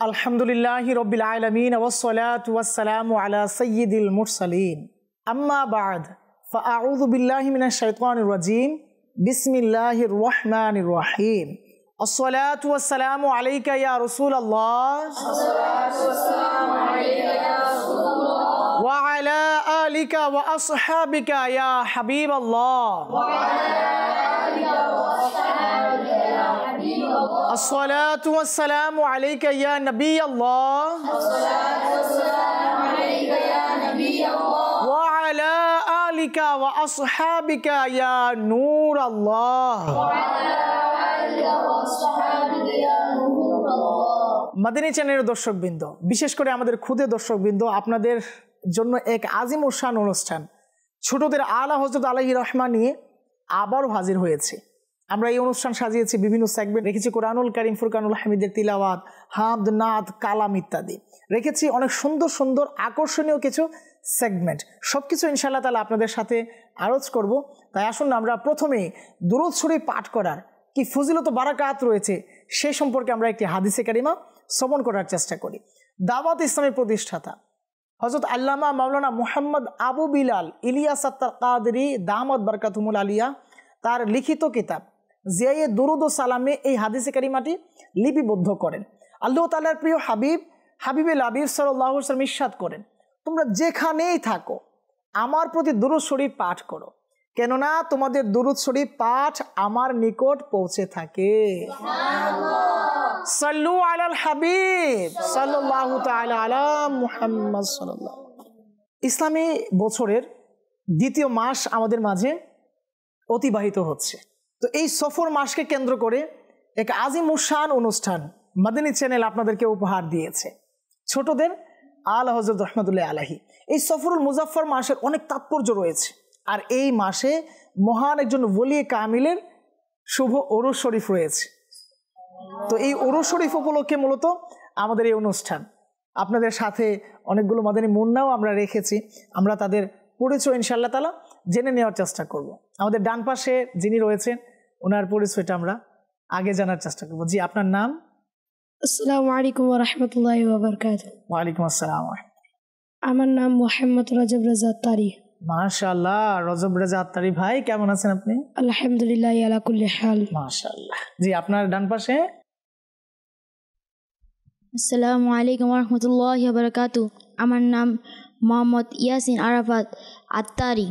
আলহামদুলিল্লাহি রাব্বিল আলামিন ওয়াসসালাতু ওয়াসসালামু আলা সাইয়্যিদিল মুরসালিন আম্মা বা'দ ফাআউযু বিল্লাহি মিনাশ শাইতানির রাজীম বিসমিল্লাহির রহমানির রহিম আসসালাতু ওয়াসসালামু আলাইকা ইয়া রাসূলুল্লাহ আসসালাতু ওয়াসসালামু আলাইকা ইয়া রাসূলুল্লাহ ওয়া আলা আলিকা ওয়া আসহাবিকা ইয়া হাবিবাল্লাহ ওয়া আলা আলিকা ওয়া আসহাবিকা ইয়া হাবিবাল্লাহ আসসালাতু ওয়াসসালামু আলাইকা ইয়া নবিয়াল্লাহ আসসালাতু ওয়াসসালামু আলাইকা ইয়া নবিয়াল্লাহ ওয়া আলা আলিকা ওয়া আসহাবিকা ইয়া নূরাল্লাহ ওয়া আলা আলিকা ওয়া আসহাবিকা ইয়া নূরাল্লাহ। মাদানী চ্যানেলের দর্শকবৃন্দ, বিশেষ করে আমাদের ক্ষুদে দর্শকবৃন্দ, আপনাদের জন্য এক আজিম ও শান অনুষ্ঠান ছোটদের আলা হযরত আলাইহির রহমা নিয়ে আবারও হাজির হয়েছে। আমরা এই অনুষ্ঠান সাজিয়েছি বিভিন্ন সেগমেন্ট, রেখেছি কোরআনুল কারীম, ফুরকানুল হামিদের তিলাওয়াত, হামদ, নাত, কালাম ইত্যাদি। রেখেছি অনেক সুন্দর সুন্দর আকর্ষণীয় কিছু সেগমেন্ট। সব কিছু ইনশাআল্লাহ তাআলা আপনাদের সাথে আরজ করব। তাই আসুন আমরা প্রথমে দুরূদ শরীফ পাঠ করার কি ফজিলত বারাকাত রয়েছে সেই সম্পর্কে আমরা একটি হাদিসে কারিমা শ্রবণ করার চেষ্টা করি। দাওয়াত ইসলামের প্রতিষ্ঠাতা হযরত আল্লামা মাওলানা মুহাম্মদ আবু বিলাল ইলিয়াস আত্তার কাদরি দামাত বারকাতুহুল আলিয়া তার লিখিত কিতাব জিয়ায়ে দুরুদ ও সালামে এই হাদিসে কারিমাটি লিপিবদ্ধ করেন। আল্লাহ তাআলার প্রিয় হাবিবুল হাবিব সাল্লাল্লাহু আলাইহি ওয়াসাল্লাম ইরশাদ করেন, তোমরা যেখানেই থাকো আমার প্রতি দুরূদ শরীফ পাঠ করো, কেননা তোমাদের দুরূদ শরীফ পাঠ আমার নিকট পৌঁছে থাকে। সাল্লু আলাল হাবিব সাল্লাল্লাহু তাআলা আলা মুহাম্মদ সাল্লাল্লাহু। ইসলামী বছরের দ্বিতীয় মাস আমাদের মাঝে অতিবাহিত হচ্ছে। তো এই সফর মাসকে কেন্দ্র করে এক আজিম ও শান অনুষ্ঠান মাদানী চ্যানেল আপনাদেরকে উপহার দিয়েছে, ছোটদের আলা হযরত রহমাতুল্লাহি আলাইহি। এই সফরুল মুজাফফর মাসের অনেক তাৎপর্য রয়েছে, আর এই মাসে মহান একজন ওলি কামিলের শুভ ওরস শরীফ রয়েছে। তো এই ওরস শরীফ উপলক্ষে মূলত আমাদের এই অনুষ্ঠান। আপনাদের সাথে অনেকগুলো মাদানী মুন্নাও আমরা রেখেছি, আমরা তাদের পরিচয় ইনশাআল্লাহ তাআলা জেনে নেওয়ার চেষ্টা করব। আমাদের ডান পাশে যিনি রয়েছেন ওনার পরিচয়টা আমরা আগে জানার চেষ্টা করব। জি, আপনার নাম? আসসালামু আলাইকুম ওয়া রাহমাতুল্লাহি ওয়া বারাকাতুহু। ওয়া আলাইকুম আসসালাম। আমার নাম মোহাম্মদ রজব রেজা আত্তারি। মাশাআল্লাহ, রজব রেজা আত্তারি ভাই, কেমন আছেন আপনি? আলহামদুলিল্লাহ আলা কুল্লি হাল। মাশাআল্লাহ। জি, আপনার ডান পাশে? আসসালামু আলাইকুম ওয়া রাহমাতুল্লাহি ওয়া বারাকাতুহু। আমার নাম মোহাম্মদ ইয়াসিন আরাফাত আত্তারি।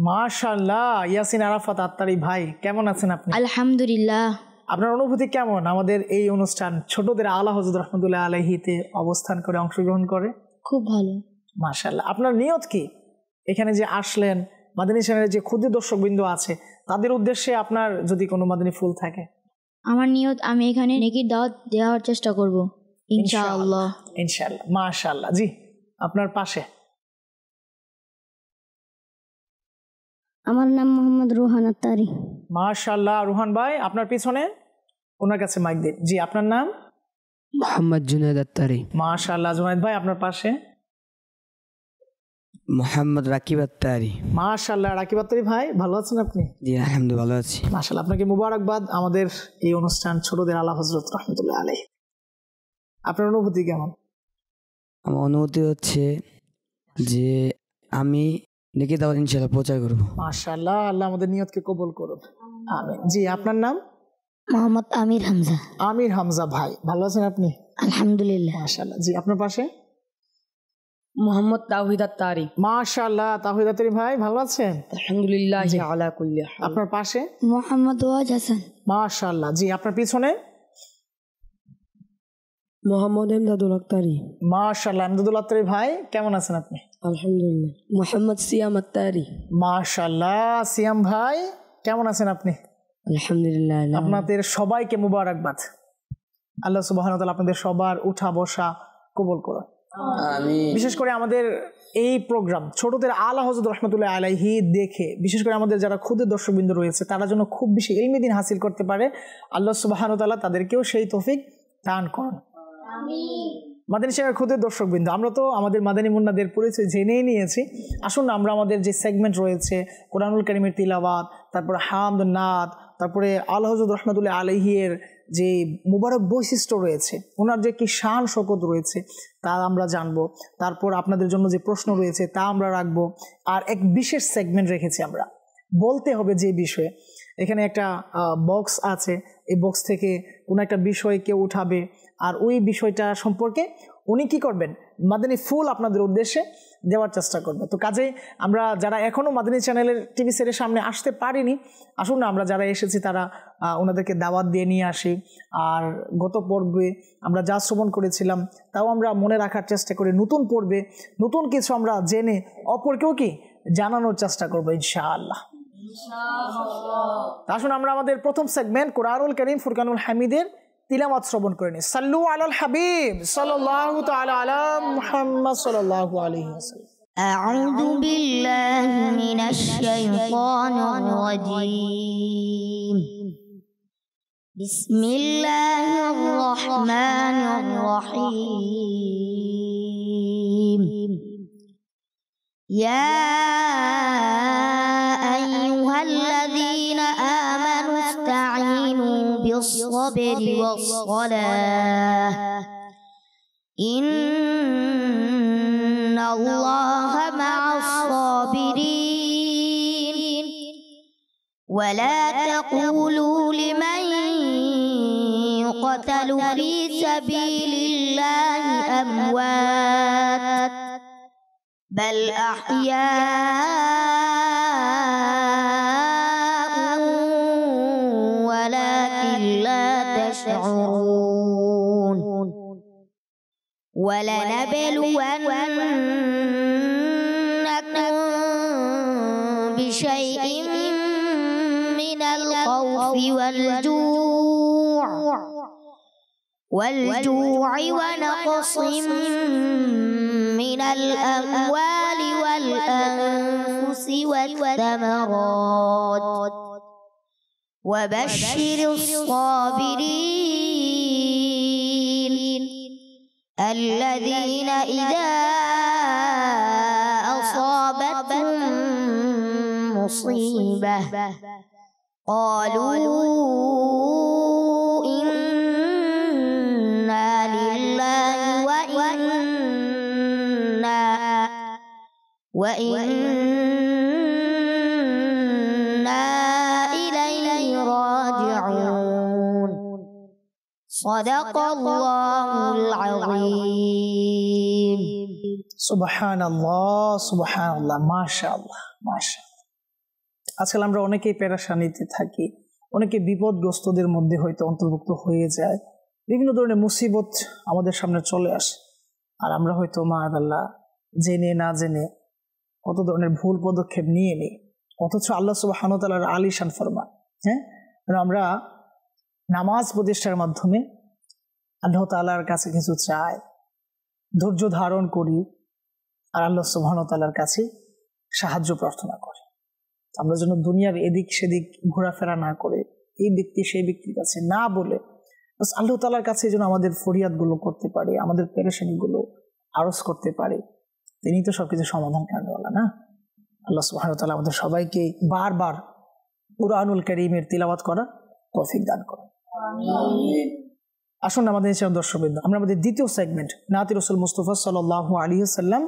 মাশাআল্লাহ, ইয়াসিন আরাফাত আত্তারি ভাই, কেমন আছেন আপনি? আলহামদুলিল্লাহ। আপনার অনুভূতি কেমন আমাদের এই অনুষ্ঠান ছোটদের আলা হযরত রহমাতুল্লাহি আলাইহিতে অবস্থান করে অংশগ্রহণ করে? খুব ভালো। মাশাআল্লাহ। আপনার নিয়ত কি? এখানে যে আসলেন, মাদানী চ্যানেলের যে ক্ষুদ্র দর্শকবৃন্দ আছে তাদের উদ্দেশ্যে আপনার যদি কোনো মাদানী ফুল থাকে? আমার নিয়ত, আমি এখানে নেকির দাওয়াত দেওয়ার চেষ্টা করব ইনশাআল্লাহ। ইনশাআল্লাহ। মাশাআল্লাহ। জি, আপনার পাশে? আমার নাম মোহাম্মদ রোহান আত্তারি। মাশাআল্লাহ। রোহান ভাই, আপনার পিছনে? ওনার কাছে মাইক দিন। জি, আপনার নাম? মোহাম্মদ জুনায়েদ আত্তারি। মাশাআল্লাহ। জুনায়েদ ভাই, আপনার পাশে? মোহাম্মদ রাকিব আত্তারি। মাশাআল্লাহ। রাকিব আত্তারি ভাই, ভালো আছেন আপনি? জি আলহামদুলিল্লাহ ভালো আছি। মাশাআল্লাহ, আপনাকে মুবারকবাদ আমাদের এই অনুষ্ঠান ছোটদের আলা হযরত রাহমাতুল্লাহি আলাইহি। আপনার অনুভূতি কেমন? আমার অনুভূতি হচ্ছে যে আমি নেকি দাওয়াত ইনশাআল্লাহ প্রচার করব। মাশাআল্লাহ, আল্লাহ আমাদের নিয়তকে কবুল করুন। আমিন। জি, আপনার নাম? মোহাম্মদ আমির হামজা। আমির হামজা ভাই, ভালো আছেন আপনি? আলহামদুলিল্লাহ। মাশাআল্লাহ। জি, আপনার পাশে? মোহাম্মদ তাওহীদ আত্তারি। মাশাআল্লাহ। তাওহীদ আত্তারি ভাই, ভালো আছেন? আলহামদুলিল্লাহ আলা কুল্লি হাল। আপনার পাশে? মোহাম্মদ ওয়াজ হাসান। মাশাআল্লাহ। জি, আপনার পিছনে? মোহাম্মদ এমদাদুল আত্তারি। মাশাআল্লাহ। এমদাদুল আত্তারি ভাই, কেমন আছেন আপনি? আলহামদুলিল্লাহ। মোহাম্মদ সিয়াম আত্তারি। মাশাআল্লাহ। সিয়াম ভাই, কেমন আছেন আপনি? আলহামদুলিল্লাহ। আপনাদের সবাইকে মুবারকবাদ। আল্লাহ সুবহানাহু ওয়া তাআলা আপনাদের সবার উঠা বসা কবুল করুন। আমিন। বিশেষ করে আমাদের এই প্রোগ্রাম ছোটদের আলা হযরত রাহমাতুল্লাহি আলাইহি দেখে, বিশেষ করে আমাদের যারা ক্ষুদ্র দর্শকবৃন্দ রয়েছে তারা যেন খুব বেশি ইলমি দ্বীন হাসিল করতে পারে, আল্লাহ সুবহানাহু ওয়া তাআলা তাদেরকেও সেই তৌফিক দান করুন। আমিন। মাদানী চ্যানেলের ক্ষুদ্র দর্শকবৃন্দ, আমরা তো আমাদের মাদানী মুন্নাদের পরিচয় জেনেই নিয়েছি। আসুন আমরা আমাদের যে সেগমেন্ট রয়েছে কোরআনুল কারীমের তিলাওয়াত, তারপরে হামদ, নাত, তারপরে আলা হযরত রাহমাতুল্লাহি আলাইহি এর যে মুবারক বৈশিষ্ট্য রয়েছে, ওনার যে কি শান শকত রয়েছে তা আমরা জানবো। তারপর আপনাদের জন্য যে প্রশ্ন রয়েছে তা আমরা রাখবো। আর এক বিশেষ সেগমেন্ট রেখেছি আমরা, বলতে হবে যে বিষয়ে। এখানে একটা বক্স আছে, এই বক্স থেকে কোনো একটা বিষয় কেউ উঠাবে, আর ওই বিষয়টা সম্পর্কে উনি কি করবেন, মাদানী ফুল আপনাদের উদ্দেশ্যে দেওয়ার চেষ্টা করবে। তো কাজে আমরা যারা এখনও মাদানী চ্যানেলের টিভি সেটের সামনে আসতে পারিনি, আসুন না আমরা যারা এসেছি তারা ওনাদেরকে দাওয়াত দিয়ে নিয়ে আসি। আর গত পর্বে আমরা যা শ্রবণ করেছিলাম তাও আমরা মনে রাখার চেষ্টা করি, নতুন পর্বে নতুন কিছু আমরা জেনে অপরকেও কি জানানোর চেষ্টা করবো ইনশাআল্লাহ। আসুন আমরা আমাদের প্রথম সেগমেন্ট কুরআনুল কারীম ফুরকানুল হামিদের তিলাওয়াত শ্রবণ করে নিই। সাল্লু আলাল হাবিব সাল্লাল্লাহু তাআলা আলা মুহাম্মদ সাল্লাল্লাহু আলাইহি ওয়াসাল্লাম। আউযু বিল্লাহি মিনাশ শাইতানির রাজীম। বিসমিল্লাহির রহমানির রহিম। ইয়া আইয়ুহাল্লাযীনা আমানু ইসতাঈনু বিস-সাবরি ওয়াস-সালাহ ইন্নাল্লাহা মা'আস-সাবিরিন ওয়া লা তাকুলু লিমান يقتل في سبيل الله أموات بل أحياء ولكن لا تشعرون ولنبلونكم بشيء من الخوف والجوع ونقص من الأموال والأنفس والثمرات وبشر الصابرين الذين إذا أصابتهم مصيبة قالوا إنا لله وإنا إليه راجعون صدق الله العظيم সুবহানাল্লাহ সুবহানাল্লাহ, মাশাআল্লাহ মাশাআল্লাহ। আজকাল আমরা অনেকেই পেরেশানিতে থাকি, অনেকে বিপদগ্রস্তদের মধ্যে হয়তো অন্তর্ভুক্ত হয়ে যায়, বিভিন্ন ধরনের মুসিবত আমাদের সামনে চলে আসে, আর আমরা হয়তো মাআযাল্লাহ জেনে না জেনে কত ধরনের ভুল পদক্ষেপ নিয়ে নিই, অথচ আল্লাহ সুবহানাহু ওয়া তাআলার আলিশান ফরমান, আমরা নামাজ প্রতিষ্ঠার মাধ্যমে আল্লাহ তাআলার কাছে কিছু চাই, ধৈর্য ধারণ করি, আর আল্লাহ সুবহানাহু ওয়া তাআলার কাছে সাহায্য প্রার্থনা করি। আমরা যেন দুনিয়ার এদিক সেদিক ঘোরাফেরা না করে, এই ব্যক্তি সেই ব্যক্তির কাছে না বলে আল্লাহ তাআলার কাছে যেন আমাদের ফরিয়াদগুলো করতে পারি, আমাদের পেরেশানিগুলো আরজ করতে পারি। তিনি তো সবকিছু সমাধান করেনওয়ালা না। আল্লাহ সুবহানাহু ওয়া তাআলা আমাদের সবাইকে বারবার কুরআনুল কারীমের তিলাওয়াত করার তৌফিক দান করুন। আমিন। আসুন আমাদের দর্শকবৃন্দ, আমরা আমাদের দ্বিতীয় সেগমেন্ট নাতি রাসূল মুস্তাফা সাল্লাল্লাহু আলাইহি ওয়াসাল্লাম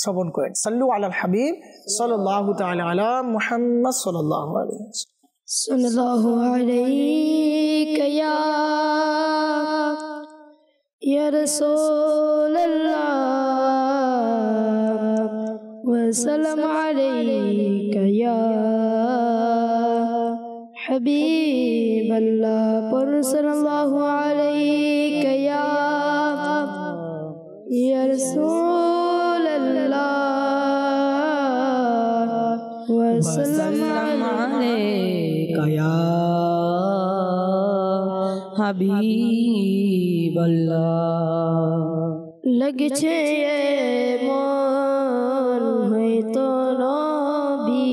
শ্রবণ করেন। সাল্লু আলাল হাবিব সাল্লাল্লাহু তাআলা আলা মুহাম্মদ সাল্লাল্লাহু আলাইহি ওয়াসাল্লাম। সাল্লাল্লাহু আলাইকা ইয়া রাসূলুল্লাহ ওয়া সালামু আলাইকা ইয়া হাবিবাল্লাহ। পর সাল্লাল্লাহু আলাইকা ইয়া রাসূলুল্লাহ ওয়া সালামু আলাইকা ইয়া হাবিবাল্লাহ। লাগছে মন হয়তো নবী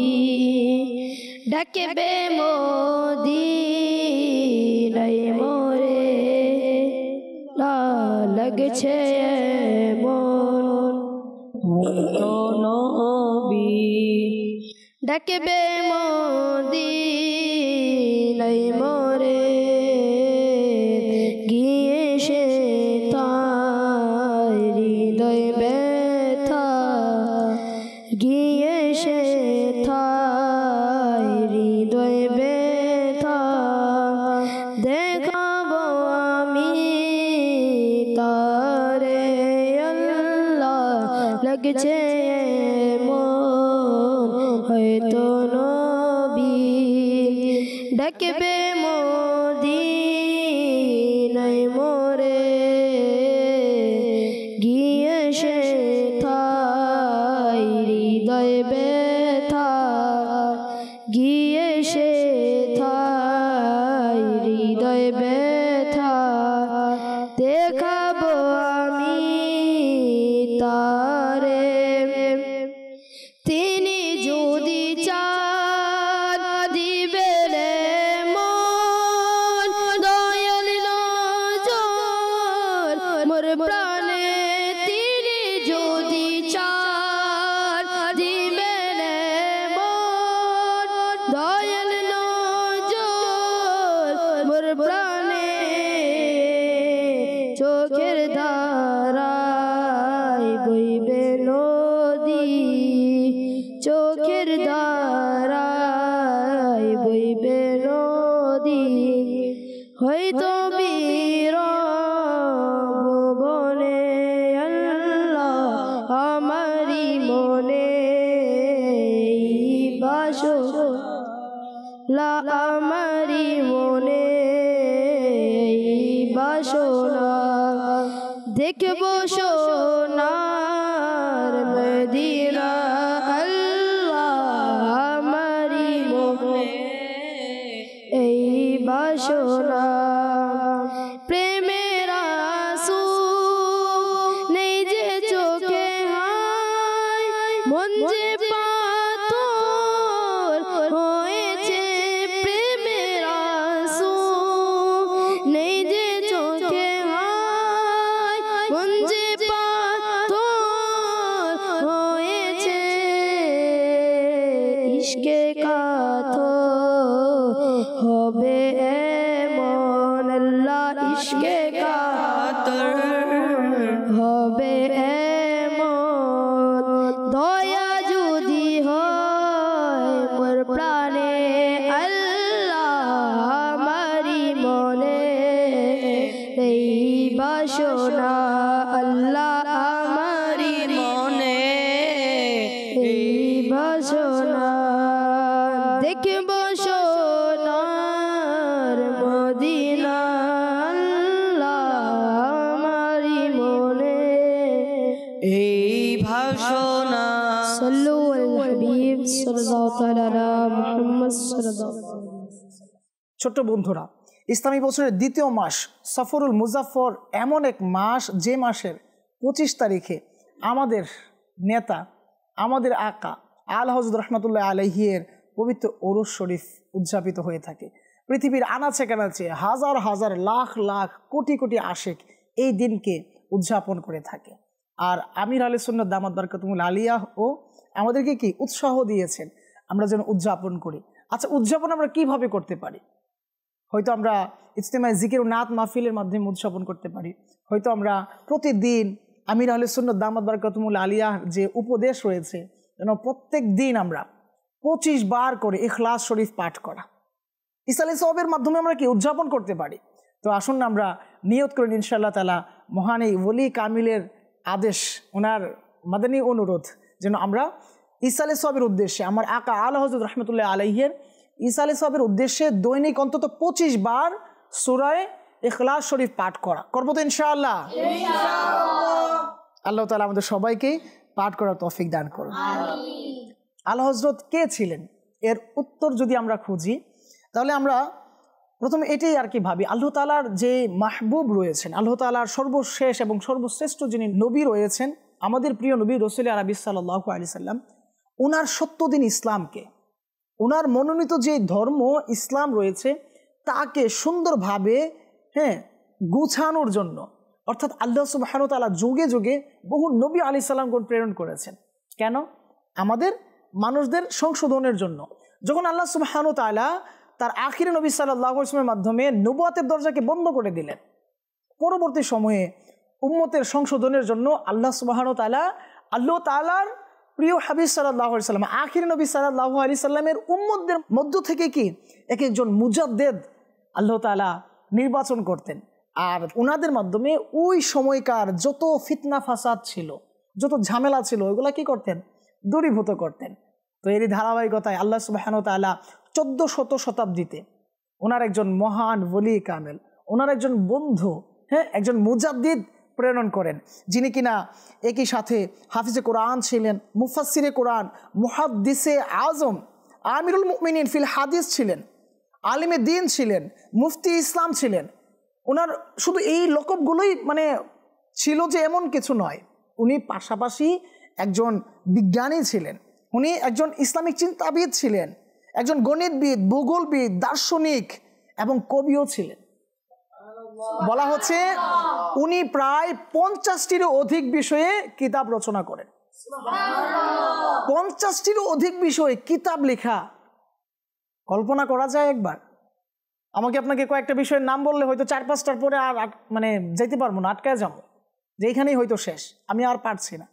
ডাকবে মদিনায় মোরে, লাগছে মন হয়তো নবী ডাকবে মদিনায় মোরে, লাগছে মন হয়তো নবী ডাকবে মদিনায় মোরে গিয়ে সে থাই হৃদয় ব্যথা গিয়ে সে থাই হৃদয় ব্যথা দেখাবো আমি তারে তিনি যদি চান দিবে রে মন দয়াল নজর মোর প্রাণে তিনি যদি চান দিবে রে মন দয়াল নজর মোর প্রাণে চোখের ধারায় বইবে নদী চোখের ধারায় বইবে নদী হয়তো বীর ভুবনে আল্লাহ আমারি মনে বাসনা আমারি মনে বাসনা দেখব সোনার মদিনা আল্লাহ আমারি মনে এই বাসনা প্রেমের আঁসু নেই যে চোখে হায় মন যে পাথর হয়েছে প্রেমের আঁসু নেই যে চোখে হায় মন যে পাথর হয়েছে ইশকে কাতর হবে এমন আল্লাহ ইশকে কাতর হবে এমন দয়া যদি হয় মোর প্রাণে আল্লাহ আমারি মনে এই বাসনা আল্লাহ আমারি মনে এই বাসনা দেখব সোনার মদিনা আল্লাহ আমারি মনে এই ভাষণা সাল্লু আলাল হাবিব সাল্লাল্লাহু তাআলা আলা মুহাম্মদ সাল্লাল্লাহু ছোট্ট বন্ধুরা, ইসলামী বছরের দ্বিতীয় মাস সফরুল মুজাফফর এমন এক মাস যে মাসের 25 তারিখে আমাদের নেতা আমাদের আকা আল হযরত রহমাতুল্লাহ আলাইহির পবিত্র ওরস শরীফ উদযাপিত হয়ে থাকে। পৃথিবীর আনাচে কানাচে হাজার হাজার লাখ লাখ কোটি কোটি আশিক এই দিনকে উদযাপন করে থাকে। আর আমির আহলে সুন্নাত দামাত বারকাতুহুল আলিয়া ও আমাদেরকে কি উৎসাহ দিয়েছেন আমরা যেন উদযাপন করি। আচ্ছা, উদযাপন আমরা কিভাবে করতে পারি? হয়তো আমরা ইজতেমায়ে জিকির ও নাত মাহফিলের মাধ্যমে উদযাপন করতে পারি। হয়তো আমরা প্রতিদিন আমির আহলে সুন্নাত দামাত বারকাতুহুল আলিয়া যে উপদেশ রয়েছে যেন প্রত্যেক দিন আমরা 25 বার করে ইখলাস শরীফ পাঠ করা, ইসালে সওয়াবের মাধ্যমে আমরা কি উদযাপন করতে পারি। তো আসুন না আমরা নিয়ত করি ইনশাআল্লাহ তাআলা মহান এই ওলি কামিলের আদেশ, ওনার মাদানী অনুরোধ যেন আমরা ইসালে সওয়াবের উদ্দেশ্যে আমার আকা আলা হযরত রহমাতুল্লাহ আলাইহির ইসালে সওয়াবের উদ্দেশ্যে দৈনিক অন্তত 25 বার সূরা ইখলাস শরীফ পাঠ করা করবো তো ইনশাআল্লাহ। আল্লাহ তাআলা আমাদের সবাইকে পাঠ করার তৌফিক দান করুন। আলা হযরত কে ছিলেন এর উত্তর যদি আমরা খুঁজি তাহলে আমরা প্রথমে এটাই আর কি ভাবি, আল্লাহ তাআলার যে মাহবুব রয়েছেন, আল্লাহ তাআলার সর্বশেষ এবং সর্বশ্রেষ্ঠ যিনি নবী রয়েছেন আমাদের প্রিয় নবী রাসূল আরবি সাল্লাল্লাহু আলাইহি সাল্লাম, ওনার সত্য দিন ইসলামকে, ওনার মনোনীত যে ধর্ম ইসলাম রয়েছে তাকে সুন্দরভাবে গুছানোর জন্য অর্থাৎ আল্লাহ সুবহানাহু ওয়া তাআলা যুগে যুগে বহু নবী আলাইহিস সালামগণ প্রেরণ করেছেন। কেন? আমাদের মানুষদের সংশোধনের জন্য। যখন আল্লাহ সুবহানাহু ওয়া তাআলা তার আখিরি নবী সাল্লাল্লাহু আলাইহি ওয়াসাল্লামের মাধ্যমে নবুয়াতের দরজাকে বন্ধ করে দিলেন, পরবর্তী সময়ে উম্মতের সংশোধনের জন্য আল্লাহ সুবহানাহু ওয়া তাআলা আল্লাহ তাআলার প্রিয় হাবিব সাল্লাল্লাহু আলাইহি সাল্লাম আখিরি নবী সাল্লাল্লাহু আলাইহি সাল্লামের উম্মতদের মধ্য থেকে কি এক একজন মুজাদ্দেদ আল্লাহ তাআলা নির্বাচন করতেন। আর ওনাদের মাধ্যমে ওই সময়কার যত ফিতনা ফাসাদ ছিল, যত ঝামেলা ছিল ওইগুলা কি করতেন, দূরীভূত করতেন। তো এরই ধারাবাহিকতায় আল্লাহ সুবহানাহু ওয়া তাআলা 1400 শতাব্দীতে ওনার একজন মহান ওলি কামেল, ওনার একজন বন্ধু, হ্যাঁ, একজন মুজাদ্দিদ প্রেরণ করেন, যিনি কিনা একই সাথে হাফিজে কোরআন ছিলেন, মুফাসসিরে কোরআন, মুহাদ্দিসে আজম, আমিরুল মুমিনিন ফিল হাদিস ছিলেন, আলিমে দ্বীন ছিলেন, মুফতি ইসলাম ছিলেন। ওনার শুধু এই লকবগুলোই মানে ছিল যে এমন কিছু নয়, উনি পাশাপাশি একজন বিজ্ঞানী ছিলেন, উনি একজন ইসলামিক চিন্তাবিদ ছিলেন, একজন গণিতবিদ, ভূগোলবিদ, দার্শনিক এবং কবিও ছিলেন। বলা হচ্ছে উনি প্রায় 50টিরও অধিক বিষয়ে কিতাব রচনা করেন। 50টিরও অধিক বিষয়ে কিতাব লেখা, কল্পনা করা যায় একবার? আমাকে আপনাকে কয়েকটা বিষয়ের নাম বললে হয়তো 4-5টার পরে আর মানে যেতে পারবো না, আটকায় যাবো যে এইখানেই হয়তো শেষ, আমি আর পারছি না।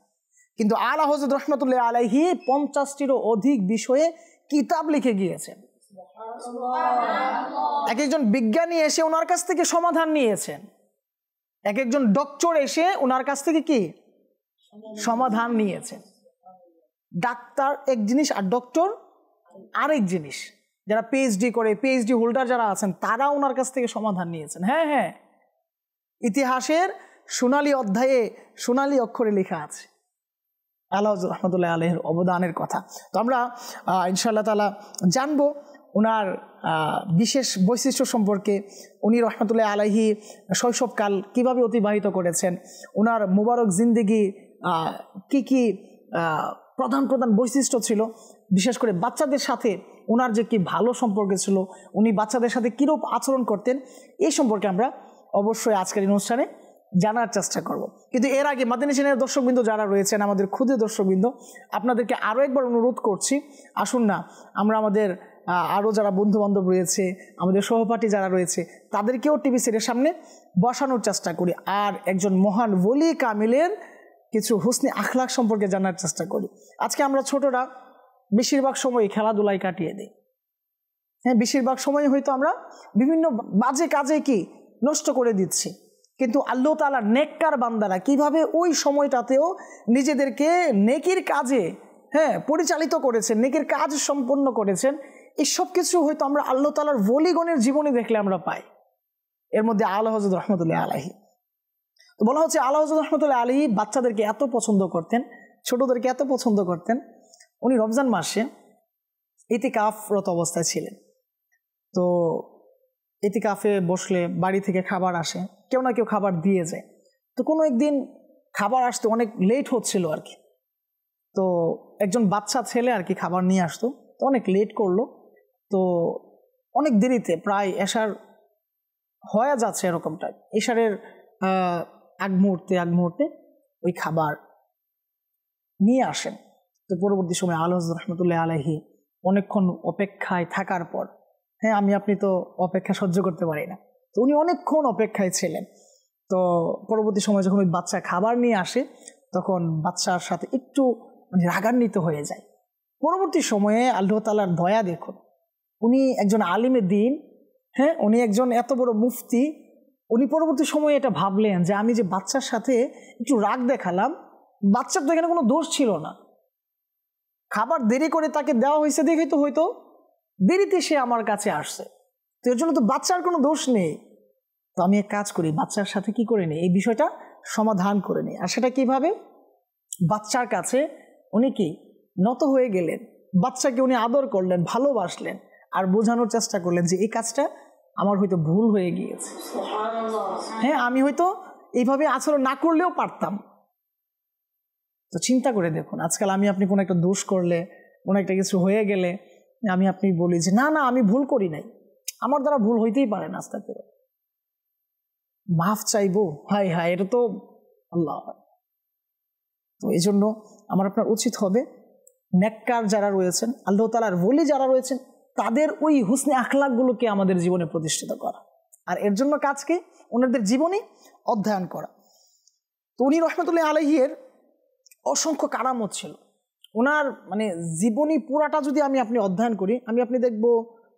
কিন্তু আলা হযরত রাহমাতুল্লাহ আলাইহি 50টিরও অধিক বিষয়ে কিতাব লিখে গিয়েছেন। এক একজন বিজ্ঞানী এসে ওনার কাছ থেকে সমাধান নিয়েছেন, এক একজন ডক্টর এসে ওনার কাছ থেকে কি সমাধান নিয়েছেন। ডাক্তার এক জিনিস আর ডক্টর আরেক জিনিস। যারা পিএইচডি করে, পিএইচডি হোল্ডার যারা আছেন, তারা ওনার কাছ থেকে সমাধান নিয়েছেন। হ্যাঁ হ্যাঁ, ইতিহাসের সোনালী অধ্যায়ে সোনালী অক্ষরে লেখা আছে আলা হযরত রাহমাতুল্লাহ আলাইহির অবদানের কথা। তো আমরা ইনশাআল্লাহ তাআলা জানবো ওনার বিশেষ বৈশিষ্ট্য সম্পর্কে, উনি রহমাতুল্লাহ আলাইহি শৈশবকাল কিভাবে অতিবাহিত করেছেন, ওনার মুবারক জিন্দেগি কি কি প্রধান প্রধান বৈশিষ্ট্য ছিল, বিশেষ করে বাচ্চাদের সাথে ওনার যে কি ভালো সম্পর্ক ছিল, উনি বাচ্চাদের সাথে কীরূপ আচরণ করতেন, এই সম্পর্কে আমরা অবশ্যই আজকের অনুষ্ঠানে জানার চেষ্টা করব। কিন্তু এর আগে মাদানী চ্যানেলের দর্শকবৃন্দ যারা রয়েছেন, আমাদের ক্ষুদে দর্শকবৃন্দ, আপনাদেরকে আরও একবার অনুরোধ করছি, আসুন না আমরা আমাদের আরও যারা বন্ধুবান্ধব রয়েছে, আমাদের সহপাঠী যারা রয়েছে, তাদেরকেও টিভি সেটের সামনে বসানোর চেষ্টা করি, আর একজন মহান ওলি কামিলের কিছু হুসনে আখলাক সম্পর্কে জানার চেষ্টা করি। আজকে আমরা ছোটরা বেশিরভাগ সময় খেলাধুলায় কাটিয়ে দিই। হ্যাঁ, বেশিরভাগ সময় হয়তো আমরা বিভিন্ন বাজে কাজে কি নষ্ট করে দিচ্ছি, কিন্তু আল্লাহ তাআলা নেককার বান্দারা কিভাবে ওই সময়টাতেও নিজেদেরকে নেকির কাজে পরিচালিত করেছেন, নেকির কাজ সম্পন্ন করেছেন, এই সব কিছু হয়তো আমরা আল্লাহ তাআলার ওলিগণের জীবনে দেখলে আমরা পাই। এর মধ্যে আলা হযরত রাহমাতুল্লাহ আলাইহি। তো বলা হচ্ছে আলা হযরত রাহমাতুল্লাহ আলাইহি বাচ্চাদেরকে এত পছন্দ করতেন, ছোটদেরকে এত পছন্দ করতেন, উনি রমজান মাসে ইতিকাফরত অবস্থায় ছিলেন। তো ইতিকাফে বসলে বাড়ি থেকে খাবার আসে, কেউ না কেউ খাবার দিয়ে যায়। তো কোনো একদিন খাবার আসতে অনেক লেট হচ্ছিল আর কি, তো একজন বাচ্চা ছেলে আর কি খাবার নিয়ে আসতো, তো অনেক লেট করলো, তো অনেক দেরিতে প্রায় এশার হয়ে যাচ্ছে এরকম টাইম, এশারের আগ মুহূর্তে ওই খাবার নিয়ে আসেন। তো পরবর্তী সময় আলা হযরত রাহমাতুল্লাহ আলাইহি অনেকক্ষণ অপেক্ষায় থাকার পর, আমি আপনি তো অপেক্ষা সহ্য করতে পারি না, তো উনি অনেকক্ষণ অপেক্ষায় ছিলেন। তো পরবর্তী সময় যখন ওই বাচ্চা খাবার নিয়ে আসে, তখন বাচ্চার সাথে একটু রাগান্বিত হয়ে যায়। পরবর্তী সময়ে আল্লাহ তাআলার দয়া দেখুন, উনি একজন আলিমে দ্বীন, উনি একজন এত বড় মুফতি, উনি পরবর্তী সময়ে এটা ভাবলেন যে আমি যে বাচ্চার সাথে একটু রাগ দেখালাম, বাচ্চার তো এখানে কোনো দোষ ছিল না, খাবার দেরি করে তাকে দেওয়া হয়েছে দেখে তো হয়তো দেরিতে সে আমার কাছে আসছে, তো এর জন্য তো বাচ্চার কোনো দোষ নেই। তো আমি এক কাজ করি, বাচ্চার সাথে কি করে নিই, এই বিষয়টা সমাধান করে নিই। আর সেটা কিভাবে? বাচ্চার কাছে উনি কি নত হয়ে গেলেন, বাচ্চাকে উনি আদর করলেন, ভালোবাসলেন, আর বোঝানোর চেষ্টা করলেন যে এই কাজটা আমার হয়তো ভুল হয়ে গিয়েছে, আমি হয়তো এইভাবে আচরণ না করলেও পারতাম। তো চিন্তা করে দেখুন, আজকাল আমি আপনি কোনো একটা দোষ করলে, কোনো একটা কিছু হয়ে গেলে আমি আপনি বলি যে না আমি ভুল করি নাই, আমার দ্বারা ভুল হইতেই পারে না, আস্তে করে মাফ চাইবো, হাই এটা তো আল্লাহ। তো এই জন্য আমার আপনার উচিত হবে নেককার যারা রয়েছেন, আল্লাহ তাআলার ওলি যারা রয়েছেন, তাদের ওই হুসনে আখলাকগুলোকে আমাদের জীবনে প্রতিষ্ঠিত করা, আর এর জন্য কাজকে ওনাদের জীবনে অধ্যয়ন করা। তো উনি রহমতুল্লাহ আলাইহির অসংখ্য কারামত ছিল, ওনার জীবনী পুরাটা যদি আমি আপনি অধ্যয়ন করি, আমি আপনি দেখব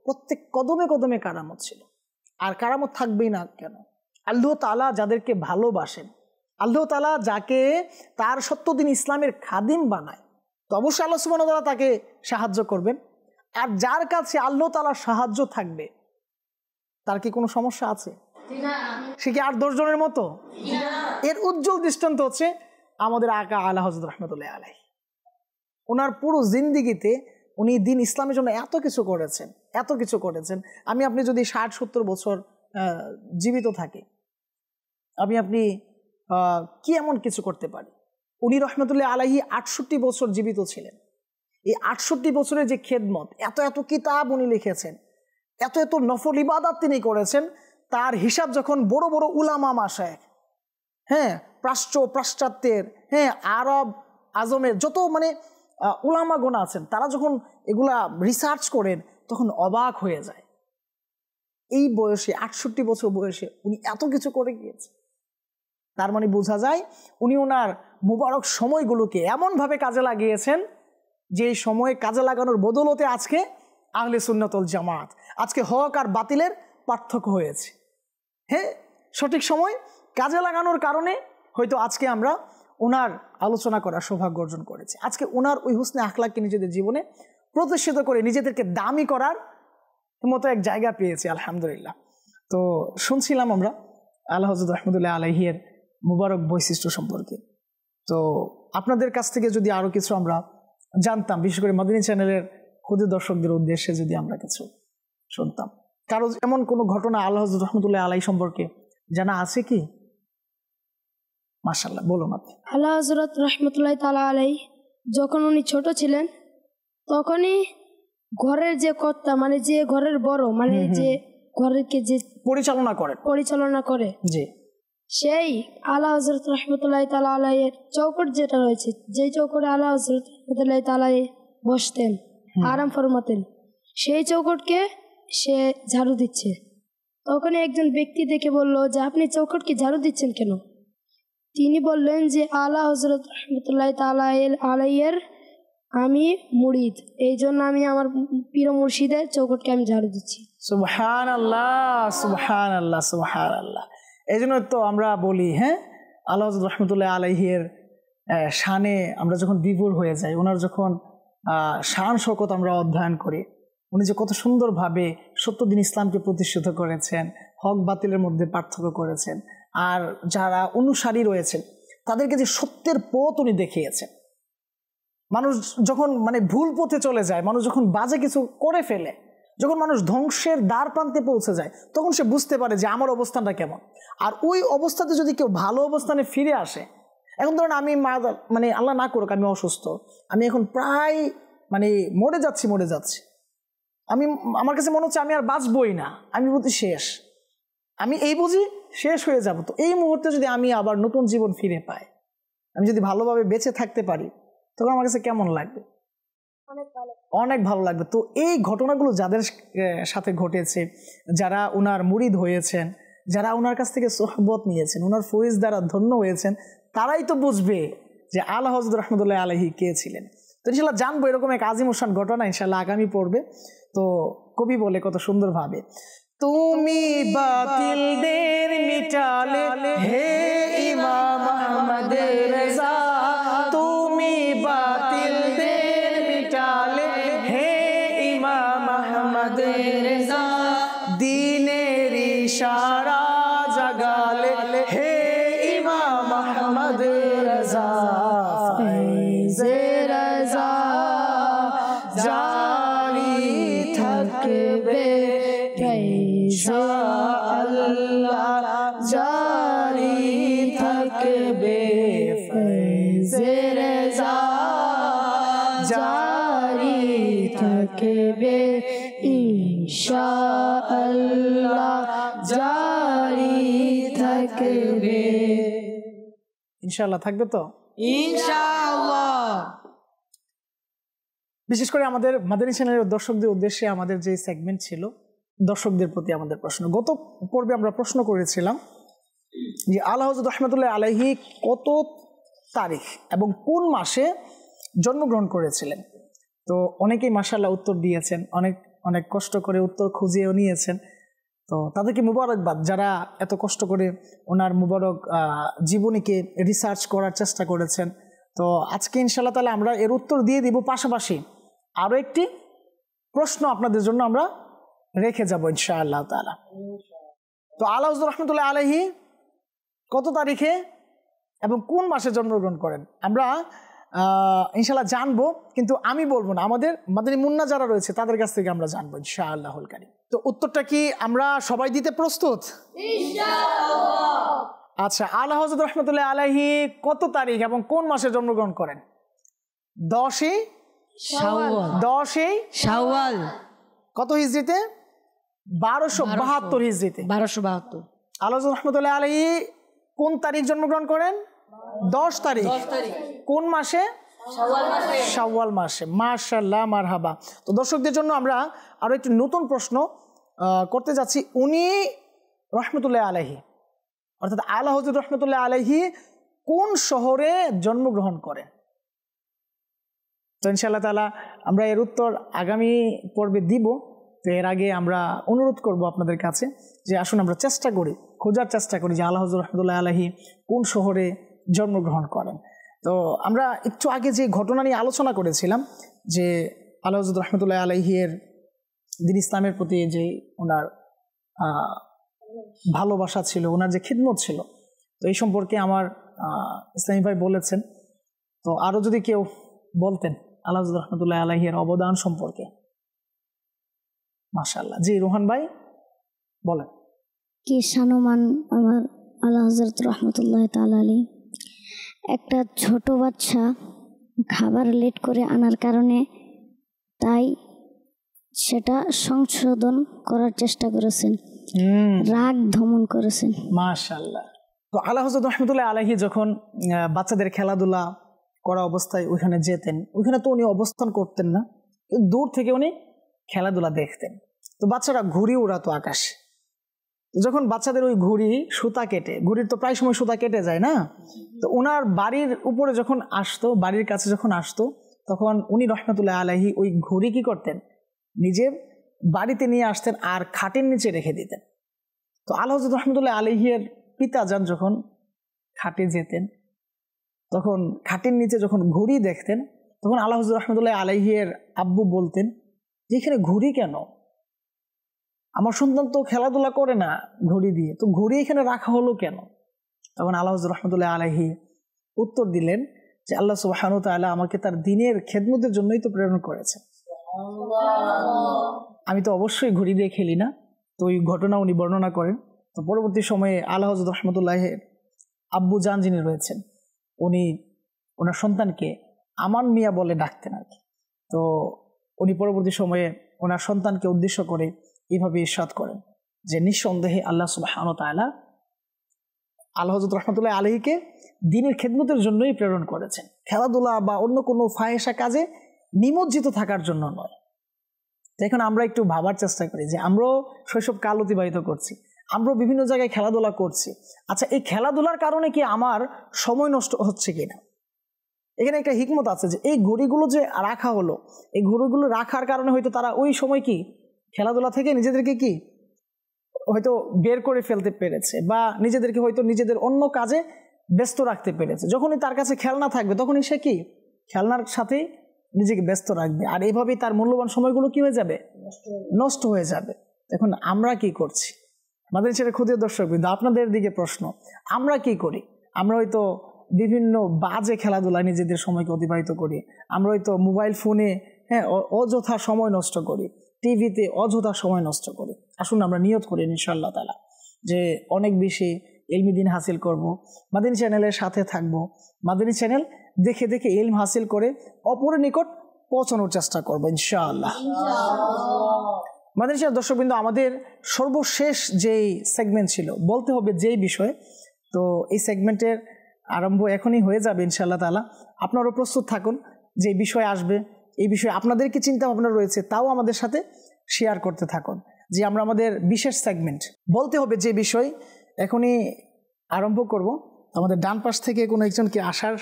প্রত্যেক কদমে কদমে কারামত ছিল, আর কারামত থাকবেই না কেন। আল্লাহ তাআলা যাদেরকে ভালোবাসেন, আল্লাহ তাআলা যাকে তার সত্যদিন ইসলামের খাদিম বানায় তো অবশ্যই আল্লাহ সুবহানাহু ওয়া তাআলা তাকে সাহায্য করবেন। আর যার কাছে আল্লাহ তাআলার সাহায্য থাকবে তার কি কোনো সমস্যা আছে? সে কি ৮-১০ জনের মতো? এর উজ্জ্বল দৃষ্টান্ত হচ্ছে আমাদের আকা আলা হযরত রাহমাতুল্লাহি আলাইহি। ওনার পুরো জিন্দিগিতে উনি দিন ইসলামের জন্য এত কিছু করেছেন। আপনি যদি ৬০-৭০ বছর জীবিত থাকি, আপনি কি এমন কিছু করতে পারি? উনি রহমতুল্লাহ আলাইহি ৬৮ বছর জীবিত ছিলেন। এই ৬৮ বছরের যে খেদমত, এত কিতাব উনি লিখেছেন, এত নফল ইবাদত তিনি করেছেন, তার হিসাব যখন বড় বড় উলামা মাশায়েখ, পাশ্চাত্যের, আরব আজমের যত উলামাগণ আছেন, তারা যখন এগুলা রিসার্চ করেন তখন অবাক হয়ে যায়। এই বয়সে ৬৮ বছর বয়সে উনি এত কিছু করে গিয়েছেন। তার মানে বোঝা যায় উনি ওনার মুবারক সময়গুলোকে এমনভাবে কাজে লাগিয়েছেন যে সময় কাজে লাগানোর বদৌলতে আজকে আহলে সুন্নাত ওয়াল জামাত, আজকে হক আর বাতিলের পার্থক্য হয়েছে। সঠিক সময় কাজে লাগানোর কারণে হয়তো আজকে আমরা ওনার আলোচনা করার সৌভাগ্য অর্জন করেছি। আজকে ওনার ওই হুসনে আখলাককে নিজেদের জীবনে প্রতিষ্ঠিত করে নিজেদেরকে দামি করার মতো এক জায়গা পেয়েছি, আলহামদুলিল্লাহ। তো শুনছিলাম আমরা আল্লাহ হযরত রাহমাতুল্লাহি আলাইহির মুবারক বৈশিষ্ট্য সম্পর্কে। তো আপনাদের কাছ থেকে যদি আরও কিছু আমরা জানতাম, বিশেষ করে মাদানী চ্যানেলের ক্ষুদে দর্শকদের উদ্দেশ্যে যদি আমরা কিছু শুনতাম, কারো এমন কোনো ঘটনা আল্লাহ হযরত রাহমাতুল্লাহি আলাইহি সম্পর্কে জানা আছে কি? মাশাআল্লাহ, বলুন আপনি। আল্লাহ হযরত রাহমাতুল্লাহি তাআলা আলাইহি যখন উনি ছোট ছিলেন তখনই ঘরের যে কর্তা, যে ঘরের বড়, যে ঘরকে যে পরিচালনা করে জি, সেই আল্লাহ হযরত রাহমাতুল্লাহি তাআলা আলাইহির চৌকট যেটা রয়েছে, যেই চৌকটে আল্লাহ হযরত রাহমাতুল্লাহি তাআলা আলাইহি বসতেন, আরাম ফরমাতেন, সেই চৌকটকে সে ঝাড়ু দিচ্ছে। তখন একজন ব্যক্তি দেখে বলল যে আপনি চৌকটকে ঝাড়ু দিচ্ছেন কেন? তিনি বললেন যে আল্লাহ হযরত রাহমাতুল্লাহি তাআলা আলাইহির আমি মুরিদ, এই জন্য আমি আমার পীর মুর্শিদের চৌকটকে আমি ঝাড়ু দিচ্ছি। সুবহানাল্লাহ, সুবহানাল্লাহ, সুবহানাল্লাহ। এই জন্য তো আমরা বলি, আল্লাহ হযরত রাহমাতুল্লাহি আলাইহির শানে আমরা যখন বিভোর হয়ে যাই, ওনার যখন শান শওকত আমরা অধ্যয়ন করি, উনি যে কত সুন্দরভাবে সত্যদিন ইসলামকে প্রতিষ্ঠিত করেছেন, হক বাতিলের মধ্যে পার্থক্য করেছেন, আর যারা অনুসারী রয়েছেন তাদেরকে যে সত্যের পথ উনি দেখিয়েছেন। মানুষ যখন ভুল পথে চলে যায়, মানুষ যখন বাজে কিছু করে ফেলে, যখন মানুষ ধ্বংসের দ্বার প্রান্তে পৌঁছে যায়, তখন সে বুঝতে পারে যে আমার অবস্থানটা কেমন। আর ওই অবস্থাতে যদি কেউ ভালো অবস্থানে ফিরে আসে, এখন ধরুন আমি আল্লাহ না করুক আমি অসুস্থ, আমি এখন প্রায় মরে যাচ্ছি, আমার কাছে মনে হচ্ছে আমি আর বাঁচবই না, আমি বুঝি শেষ, আমি এই বুঝি শেষ হয়ে যাব। তো এই মুহূর্তে যদি আমি আবার নতুন জীবন ফিরে পাই, আমি যদি ভালোভাবে বেঁচে থাকতে পারি, তখন আমার কাছে কেমন লাগবে? অনেক ভালো লাগবে। তো এই ঘটনাগুলো যাদের সাথে ঘটেছে, যারা ওনার মুরিদ হয়েছেন, যারা ওনার কাছ থেকে সোহবত নিয়েছেন, ওনার ফয়েজ দ্বারা ধন্য হয়েছেন, তারাই তো বুঝবে যে আল্লাহ হযরত রাহমাতুল্লাহি আলাইহি কে ছিলেন। তো ইনশাআল্লাহ জানবো এরকম এক আজিম শান ঘটনা ইনশাআল্লাহ আগামী পর্বে। তো কবি বলে কত সুন্দরভাবে, তুমি বাতিলদের মিটালে হে ইমাম আহমদ রেজা, তুমি বাতিলদের মিটালে হে ইমাম আহমদ রেজা, দ্বীনের ইশারা জাগালে হে ইমাম আহমদ রেজা, ফৈজে রেজা জারি থাকবে ইনশাআল্লাহ, জারি থাকবে ফৈজে রেজা, জারি থাকবে ইনশাআল্লাহ, জারি থাকবে। ইনশাআল্লাহ থাকবে তো? ইনশাআল্লাহ। বিশেষ করে আমাদের মাদানী চ্যানেলের দর্শকদের উদ্দেশ্যে আমাদের যে সেগমেন্ট ছিল, দর্শকদের প্রতি আমাদের প্রশ্ন। গত পর্বে আমরা প্রশ্ন করেছিলাম যে আল্লাহ হযরত রাহমাতুল্লাহি আলাইহি কত তারিখ এবং কোন মাসে জন্মগ্রহণ করেছিলেন। তো অনেকেই মাশাআল্লাহ উত্তর দিয়েছেন, অনেক কষ্ট করে উত্তর খুঁজেও নিয়েছেন। তো তাদেরকে মুবারকবাদ যারা এত কষ্ট করে ওনার মুবারক জীবনীকে রিসার্চ করার চেষ্টা করেছেন। তো আজকে ইনশাআল্লাহ তাআলা আমরা এর উত্তর দিয়ে দিব, পাশাপাশি আরও একটি প্রশ্ন আপনাদের জন্য আমরা রেখে যাব ইনশাআল্লাহ তাআলা। তো আলা হুজুর রহমতুল্লাহ আলাইহি কত তারিখে এবং কোন মাসে জন্মগ্রহণ করেন আমরা ইনশাআল্লাহ জানবো, কিন্তু আমি বলবো না, আমাদের মাদানী মুন্না যারা রয়েছে তাদের কাছ থেকে আমরা জানবো ইনশাআল্লাহুল কারীম। তো উত্তরটা কি আমরা সবাই দিতে প্রস্তুত? আচ্ছা, আলা হযরত রহমতুল্লাহ আলাইহি কত তারিখ এবং কোন মাসে জন্মগ্রহণ করেন? 10 শাওয়াল। কত হিজরিতে? 1272 হিজরিতে। 1272। আলা হযরত রহমতুল্লাহ আলাইহি কোন তারিখ জন্মগ্রহণ করেন? 10 তারিখ। কোন মাসে? শাওয়াল মাসে। মাশাআল্লাহ, মারহাবা। তো দর্শকদের জন্য আমরা আরো একটি নতুন প্রশ্ন করতে যাচ্ছি। উনি রহমতুল্লাহ আলাইহি অর্থাৎ আলা হযরত রহমতুল্লাহ আলাইহি কোন শহরে জন্মগ্রহণ করেন? তো ইনশাআল্লাহ তাআলা আমরা এর উত্তর আগামী পর্বে দিব। তো এর আগে আমরা অনুরোধ করব আপনাদের কাছে যে আসুন আমরা চেষ্টা করি, খোঁজার চেষ্টা করি যে আলা হযরত রহমতুল্লাহ আলাইহি কোন শহরে জন্মগ্রহণ করেন। তো আমরা একটু আগে যে ঘটনা নিয়ে আলোচনা করেছিলাম যে আলা হযরত রহমতুল্লাহ আলাইহির দ্বীন ইসলামের প্রতি যে ওনার ভালোবাসা ছিল, ওনার যে খিদমত ছিল, তো এই সম্পর্কে আমার ইসলামী ভাই বলেছেন। তো আরও যদি কেউ বলতেন আলা হযরত রহমতুল্লাহ আলাইহির অবদান সম্পর্কে। মাশাআল্লাহ, জি রোহান ভাই বলেন। কি সানমান আমার আলা হযরত রহমতুল্লাহ তাআলা আলাইহি। একটা ছোট বাচ্চা খাবার লেট করে আনার কারণে তাই সেটা সংশোধন করার চেষ্টা করেছেন, রাগ দমন করেছেন। মাশাআল্লাহ। তো আলা হযরত রহমতুল্লাহ আলাইহি যখন বাচ্চাদের খেলাধুলা করা অবস্থায় ওইখানে যেতেন, ওইখানে তো উনি অবস্থান করতেন না, দূর থেকে উনি খেলাধুলা দেখতেন। তো বাচ্চারা ঘুড়ি উড়াতো আকাশে। যখন বাচ্চাদের ওই ঘুড়ি সুতা কেটে, ঘুড়ির তো প্রায় সময় সুতা কেটে যায় না, তো ওনার বাড়ির উপরে যখন আসতো, বাড়ির কাছে যখন আসতো, তখন উনি রহমতুল্লাহ আলাইহি ওই ঘুড়ি কি করতেন, নিজের বাড়িতে নিয়ে আসতেন আর খাটের নিচে রেখে দিতেন। তো আলা হযরত রহমতুল্লাহ আলাইহির পিতা যান যখন খাটে যেতেন, তখন খাটের নিচে যখন ঘুড়ি দেখতেন, তখন আলা হযরত রহমতুল্লাহ আলাইহির আব্বু বলতেন যে এখানে ঘুড়ি কেন, আমার সন্তান তো খেলাধুলা করে না ঘুড়ি দিয়ে, তো ঘুড়ি এখানে রাখা হলো কেন? তখন আলা হযরত রহমতুল্লাহ আলাইহি উত্তর দিলেন যে আল্লাহ সুবহানাহু ওয়া তাআলা আমাকে তার দ্বীনের খেদমতের জন্যই তো প্রেরণ করেছেন, আমি তো অবশ্যই ঘুড়ি দিয়ে খেলি না। তো ওই ঘটনা উনি বর্ণনা করেন। তো পরবর্তী সময়ে আলা হযরত রহমতুল্লাহের আব্বু জান যিনি রয়েছেন, উনি ওনার সন্তানকে আমান মিয়া বলে ডাকতেন আর কি। তো উনি পরবর্তী সময়ে ওনার সন্তানকে উদ্দেশ্য করে এইভাবে ইরশাদ করেন যে নিঃসন্দেহে আল্লাহ সুবহানাহু ওয়া তাআলা আলা হযরত রহমতুল্লাহ আলাইহিকে দ্বীনের খেদমতের জন্যই প্রেরণ করেছেন, খেলাধুলা বা অন্য কোনো ফাহেসা কাজে নিমজ্জিত থাকার জন্য নয়। তো এখন আমরা একটু ভাবার চেষ্টা করি যে আমরাও শৈশবকাল অতিবাহিত করছি, আমরাও বিভিন্ন জায়গায় খেলাধুলা করছি। আচ্ছা, এই খেলাধুলার কারণে কি আমার সময় নষ্ট হচ্ছে কিনা? এখানে একটা হিকমত আছে যে এই ঘড়িগুলো যে রাখা হলো, এই ঘড়িগুলো রাখার কারণে হয়তো তারা ওই সময় কি খেলাধুলা থেকে নিজেদেরকে কি হয়তো বের করে ফেলতে পেরেছে, বা নিজেদেরকে হয়তো নিজেদের অন্য কাজে ব্যস্ত রাখতে পেরেছে। যখনই তার কাছে খেলনা থাকবে তখনই সে কি খেলনার সাথেই নিজেকে ব্যস্ত রাখবে, আর এইভাবেই তার মূল্যবান সময়গুলো কি হয়ে যাবে, নষ্ট হয়ে যাবে। এখন আমরা কি করছি? আমাদের সেটা ক্ষুদ্র দর্শক কিন্তু আপনাদের দিকে প্রশ্ন, আমরা কি করি? আমরা হয়তো বিভিন্ন বাজে খেলাধুলায় নিজেদের সময়কে অতিবাহিত করি, আমরা হয়তো মোবাইল ফোনে অযথা সময় নষ্ট করি, টিভিতে অযথা সময় নষ্ট করি। আসুন আমরা নিয়ত করি ইনশাআল্লাহ তাআলা যে অনেক বেশি ইলমি দ্বীন হাসিল করব, মাদানী চ্যানেলের সাথে থাকব, মাদানী চ্যানেল দেখে দেখে ইলম হাসিল করে অপরের নিকট পৌঁছানোর চেষ্টা করব ইনশাআল্লাহ। মাদানী চ্যানেল দর্শকবৃন্দ, আমাদের সর্বশেষ যেই সেগমেন্ট ছিল, বলতে হবে যেই বিষয়ে, তো এই সেগমেন্টের আরম্ভ এখনই হয়ে যাবে ইনশাআল্লাহ তাআলা। আপনারাও প্রস্তুত থাকুন যে বিষয় আসবে, এই বিষয়ে আপনাদের কি চিন্তা ভাবনা রয়েছে তাও আমাদের সাথে শেয়ার করতে থাকুন। যে আমরা আমাদের বিশেষ সেগমেন্ট বলতে হবে যে বিষয় এখনই আরম্ভ করব। আমাদের ডান পাশ থেকে কোনো একজনকে আসার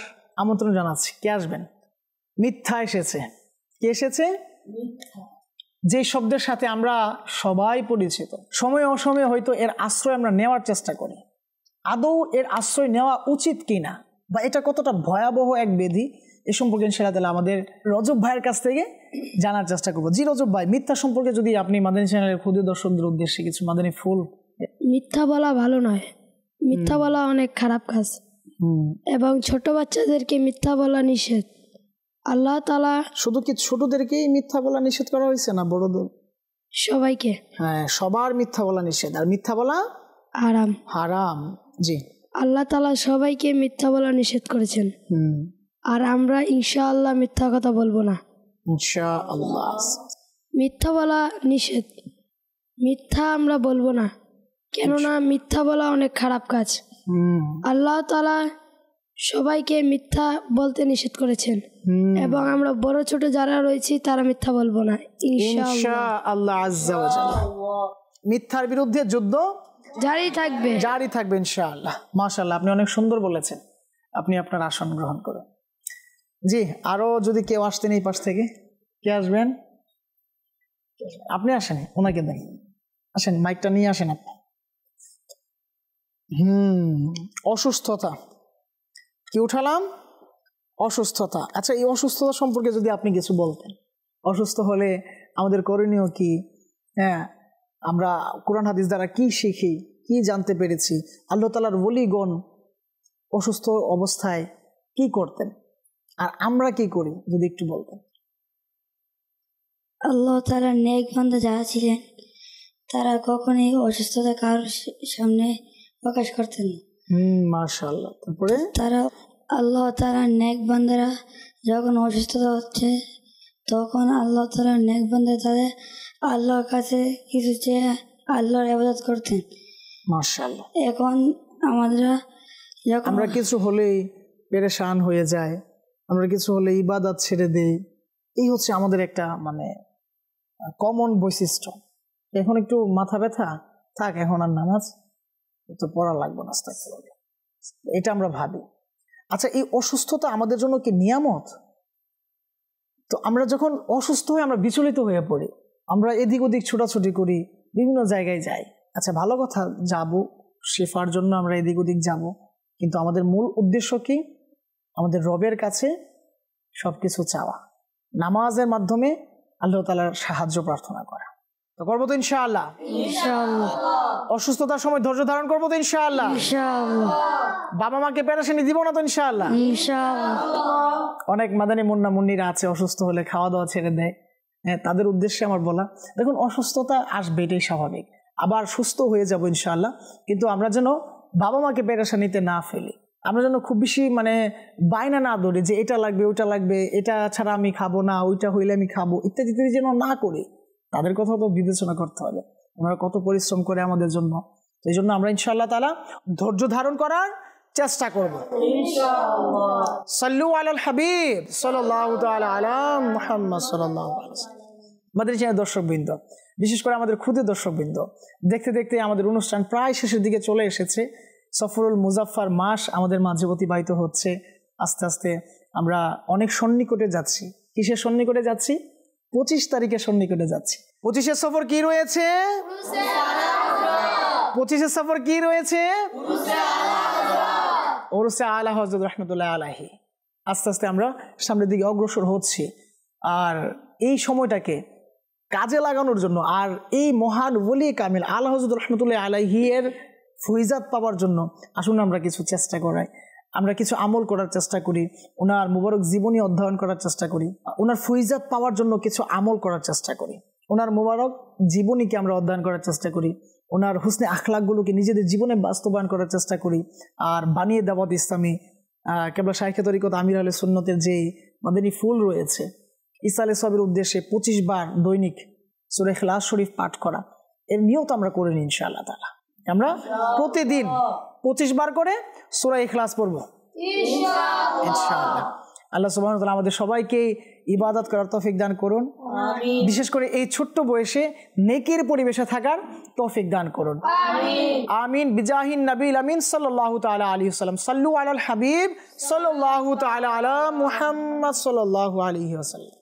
আমন্ত্রণ জানাচ্ছি। কে আসবেন? মিথ্যা এসেছে। কে এসেছে? যে শব্দের সাথে আমরা সবাই পরিচিত, সময় অসময়ে হয়তো এর আশ্রয় আমরা নেওয়ার চেষ্টা করি। আদৌ এর আশ্রয় নেওয়া উচিত কিনা বা এটা কতটা ভয়াবহ এক ব্যাধি, এ সম্পর্কে ইনশাআল্লাহ আমাদের রজব ভাইয়ের কাছ থেকে জানার চেষ্টা করবো। জি রজব ভাই, মিথ্যা সম্পর্কে যদি আপনি মাদানী চ্যানেলের ক্ষুদে দর্শকদের উদ্দেশ্যে কিছু মাদানী ফুল। মিথ্যা বলা ভালো নয়, মিথ্যা বলা অনেক খারাপ কাজ, এবং ছোট বাচ্চাদেরকে মিথ্যা বলা নিষেধ। আল্লাহ তাআলা শুধু কি ছোটদেরকেই মিথ্যা বলা নিষেধ করা হয়েছে না বড়দের? সবাইকে। হ্যাঁ, সবার মিথ্যা বলা নিষেধ, আর মিথ্যা বলা হারাম। হারাম। জি, আল্লাহ তাআলা সবাইকে মিথ্যা বলা নিষেধ করেছেন, আর আমরা ইনশাআল্লাহ মিথ্যা কথা বলবো না। ইনশাআল্লাহ মিথ্যা বলা নিষেধ, মিথ্যা আমরা বলবো না, কেননা মিথ্যা বলা অনেক খারাপ কাজ। আল্লাহ তাআলা সবাইকে মিথ্যা বলতে নিষেধ করেছেন, এবং আমরা বড় ছোট যারা রয়েছি তারা মিথ্যা বলবো না ইনশাআল্লাহ আজ্জা ওয়া জাল্লা। মিথ্যার বিরুদ্ধে যুদ্ধ জারি থাকবে ইনশাআল্লাহ। মাশাআল্লাহ, আপনি অনেক সুন্দর বলেছেন। আপনি আপনার আসন গ্রহণ করুন। জি, আরো যদি কেউ আসতেন এই পাশ থেকে, কে আসবেন? আপনি আসেন, ওনাকে দেন, আসেন, মাইকটা নিয়ে আসেন আপনি। অসুস্থতা কি উঠালাম? অসুস্থতা। আচ্ছা, এই অসুস্থতা সম্পর্কে যদি আপনি কিছু বলতেন, অসুস্থ হলে আমাদের করণীয় কি? হ্যাঁ, আমরা কোরআন হাদিস দ্বারা কি শিখি, কি জানতে পেরেছি, আল্লাহ তাআলার ওলিগণ অসুস্থ অবস্থায় কি করতেন আর আমরা কি করি, যদি একটু বলতেন। আল্লাহ তাআলার নেক বান্দা যারা ছিলেন তারা কখনোই অসুস্থতা কারোর সামনে প্রকাশ করতেন না। মাশাআল্লাহ। তারপরে তারা আল্লাহ তাআলার নেক বান্দারা যখন অসুস্থতা হচ্ছে তখন আল্লাহ তাআলার নেক বান্দা তাদের আল্লাহর কাছে কিছু চেয়ে আল্লাহর ইবাদত করতেন। মাশাআল্লাহ। এখন আমরা কিছু হলেই পেরেশান হয়ে যায়, আমরা কিছু হলে ইবাদত ছেড়ে দেই, এই হচ্ছে আমাদের একটা মানে কমন বৈশিষ্ট্য। এখন একটু মাথা ব্যথা, থাক এখন আর নামাজ তো পড়া লাগবে না, এটা আমরা ভাবি। আচ্ছা, এই অসুস্থতা আমাদের জন্য কি নিয়ামত? তো আমরা যখন অসুস্থ হয়ে আমরা বিচলিত হয়ে পড়ি, আমরা এদিক ওদিক ছোটাছুটি করি, বিভিন্ন জায়গায় যাই। আচ্ছা, ভালো কথা, যাব শেফার জন্য আমরা এদিক ওদিক যাব, কিন্তু আমাদের মূল উদ্দেশ্য কি? আমাদের রবের কাছে সবকিছু চাওয়া, নামাজের মাধ্যমে আল্লাহ তাআলার সাহায্য প্রার্থনা করা। তো করবো তো ইনশাআল্লাহ। অসুস্থতার সময় ধৈর্য ধারণ করবো তো ইনশাআল্লাহ। বাবা মাকে পেরেশানি দিব না তো ইনশাআল্লাহ। অনেক মাদানী মুন্না মুন্নিরা আছে অসুস্থ হলে খাওয়া দাওয়া ছেড়ে দেয়। হ্যাঁ, তাদের উদ্দেশ্যে আমার বলা, দেখুন অসুস্থতা আসবে, এটাই স্বাভাবিক, আবার সুস্থ হয়ে যাব ইনশাআল্লাহ। কিন্তু আমরা যেন বাবা মাকে পেরেশানিতে না ফেলি, আমরা যেন খুব বেশি মানে বায়না না ধরি যে এটা লাগবে ওটা লাগবে, এটা ছাড়া আমি খাবো না, ওইটা হইলে আমি খাবো, ইত্যাদি ইত্যাদি যেন না করি। তাদের কথা তো বিবেচনা করতে হবে, ওনারা কত পরিশ্রম করে আমাদের জন্য। এই জন্য আমরা ইনশাআল্লাহ তাআলা ধৈর্য ধারণ করার চেষ্টা করব ইনশাআল্লাহ। সাল্লু আলাল হাবিব সাল্লাল্লাহু তাআলা আলা মুহাম্মদ সাল্লাল্লাহু আলাইহি ওয়াসাল্লাম। মাদানী চ্যানেলের দর্শকবৃন্দ, বিশেষ করে আমাদের ক্ষুদে দর্শকবৃন্দ, দেখতে দেখতে আমাদের অনুষ্ঠান প্রায় শেষের দিকে চলে এসেছে। সফরুল মুজাফফর মাস আমাদের মাঝে অতিবাহিত হচ্ছে। আস্তে আস্তে আমরা অনেক সন্নিকটে যাচ্ছি। কিসের সন্নিকটে যাচ্ছি? 25 তারিখের সন্নিকটে যাচ্ছি। 25 সফর কি রয়েছে? 25 সফর কি রয়েছে? উরুসে আলা হযরত রাহমাতুল্লাহ আলাইহি। আস্তে আস্তে আমরা সামনের দিকে অগ্রসর হচ্ছি, আর এই সময়টাকে কাজে লাগানোর জন্য, আর এই মহান ওলি কামিল আলা হযরত রাহমাতুল্লাহ আলাইহি এর ফয়জাত পাওয়ার জন্য আসুন আমরা কিছু চেষ্টা করাই, আমরা কিছু আমল করার চেষ্টা করি, ওনার মুবারক জীবনী অধ্যয়ন করার চেষ্টা করি, ওনার ফয়জাত পাওয়ার জন্য কিছু আমল করার চেষ্টা করি, ওনার মুবারক জীবনীকে আমরা অধ্যয়ন করার চেষ্টা করি, ওনার হুসনে আখলাকগুলোকে নিজেদের জীবনে বাস্তবায়ন করার চেষ্টা করি। আর বানিয়ে দাওয়াত ইসলামী কেবলা শাইখে তরিকত আমির আহলে সুন্নতের যেই মাদানী ফুল রয়েছে, ইসালে সবের উদ্দেশ্যে 25 বার দৈনিক সূরা ইখলাস শরীফ পাঠ করা, এর নিয়ত আমরা করে নিই ইনশাআল্লাহ তাআলা। আমরা প্রতিদিন 25 বার করে সূরা ইখলাস পড়ব ইনশাআল্লাহ। আল্লাহ সুবহানাহু ওয়া তাআলা আমাদের সবাইকে ইবাদত করার তৌফিক দান করুন, বিশেষ করে এই ছোট্ট বয়সে নেকির পরিবেশে থাকার তৌফিক দান করুন। আমিন বিজাহিন নবীল আমিন সাল্লাল্লাহু তাআলা আলাইহি ওয়াসাল্লাম। সাল্লু আলাল হাবিব সাল্লাল্লাহু তাআলা আলা মুহাম্মদ সাল্লাল্লাহু আলাইহি ওয়াসাল্লাম।